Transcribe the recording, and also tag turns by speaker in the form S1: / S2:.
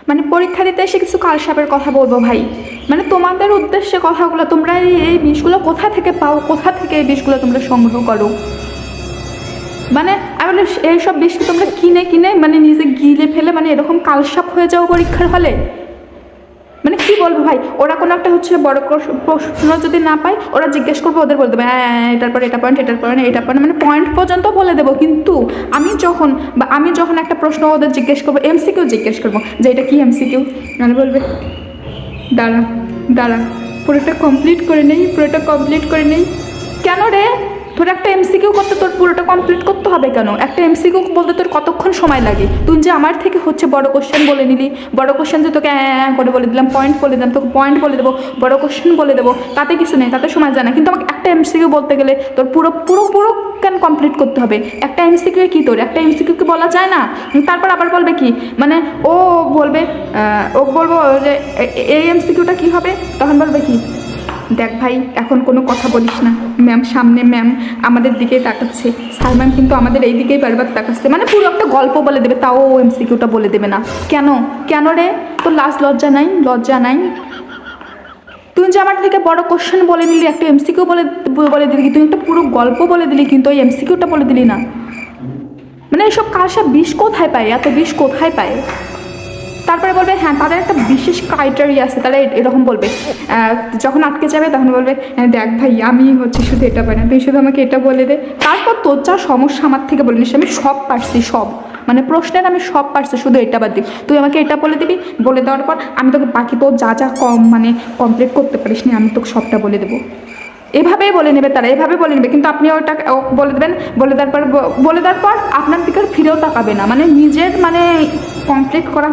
S1: মানে পরীক্ষা দিতে এসে কিছু কালসাপের কথা বলবো ভাই, মানে তোমাদের উদ্দেশ্যে কথাগুলো, তোমরা এই বিষগুলো কোথা থেকে পাও, কোথা থেকে এই বিষগুলো তোমরা সংগ্রহ করো? মানে আমি বলি এইসব বিষকে তোমরা কিনে কিনে মানে নিজে গিলে ফেলে মানে এরকম কালসাপ হয়ে যাও পরীক্ষার হলে। মানে কি বলবো ভাই, ওরা কোনো একটা হচ্ছে বড় প্রশ্ন যদি না পায়, ওরা জিজ্ঞেস করবো, ওদের বলে দেবে হ্যাঁ এটার পর এটা পয়েন্ট, এটার পর এটা পয়েন্ট, মানে পয়েন্ট পর্যন্ত বলে দেবো। কিন্তু আমি যখন একটা প্রশ্ন ওদের জিজ্ঞেস করবো, এমসিকিউ জিজ্ঞেস করবো যে এটা কি এমসিকিউ, মানে বলবে দাঁড়া দাঁড়া পুরোটা কমপ্লিট করে নেই, পুরোটা কমপ্লিট করে নেই। কেন রে, তোর একটা এমসিকিউ করতে তোর পুরোটা কমপ্লিট করতে হবে কেন? একটা এমসিকিউ বলতে তোর কতক্ষণ সময় লাগে? তুই যে আমার থেকে হচ্ছে বড় কোশ্চেন বলে নিলি, বড় কোশ্চেন যে তোকে করে বলে দিলাম, পয়েন্ট বলে দিলাম, তোকে পয়েন্ট বলে দেবো, বড় কোশ্চেন বলে দেবো, তাতে কিছু নেই, তাতে সময় যায় না। কিন্তু আমাকে একটা এমসিকিউ বলতে গেলে তোর পুরো পুরো পুরো কেন কমপ্লিট করতে হবে? একটা এমসিকিউ কি তোর একটা এমসিকিউ কি বলা যায় না? তারপর আবার বলবে কি, মানে ও বলবে, ও বলবো যে এই এমসিকিউটা কী হবে, তখন বলবে কি, দেখ ভাই এখন কোনো কথা বলিস না, ম্যাম সামনে, ম্যাম আমাদের দিকেই তাকাচ্ছে, স্যার ম্যাম কিন্তু আমাদের এই দিকেই বারবার তাকাচ্ছে, মানে পুরো একটা গল্প বলে দেবে, তাও ও এমসিকিউটা বলে দেবে না। কেন কেন রে, তোর লজ্জা নাই? লজ্জা নাই? তুই যে আমার থেকে বড় কোশ্চেন বলে নিলি, একটা এমসিকিউ বলে দিলি, তুই একটা পুরো গল্প বলে দিলি, কিন্তু ওই এমসিকিউটা বলে দিলি না। মানে এইসব কালসা বিষ কোথায় পায়, এত বিষ কোথায় পায়? তারপরে বলবে হ্যাঁ তাদের একটা বিশেষ ক্রাইটেরিয়া আছে, তারা এরকম বলবে, যখন আটকে যাবে তখন বলবে দেখ ভাই আমি হচ্ছে শুধু এটা পারি না, তুই শুধু আমাকে এটা বলে দে। তারপর তোর যা সমস্যা আমার থেকে বলে নিস, আমি সব পারছি, সব মানে প্রশ্নের আমি সব পারছি, শুধু এটা বাদ দিই, তুই আমাকে এটা বলে দিবি, বলে দেওয়ার পর আমি তোকে বাকি তোর যা যা মানে কমপ্লিট করতে পারিস নি আমি তোকে সবটা বলে দেবো। এভাবেই বলে নেবে তারা, এভাবে বলে নেবে, কিন্তু আপনি ওটা বলে দেবেন, বলে দেওয়ার পর আপনার দিকে ফিরেও তাকাবে না, মানে নিজের মানে কমপ্লিট করা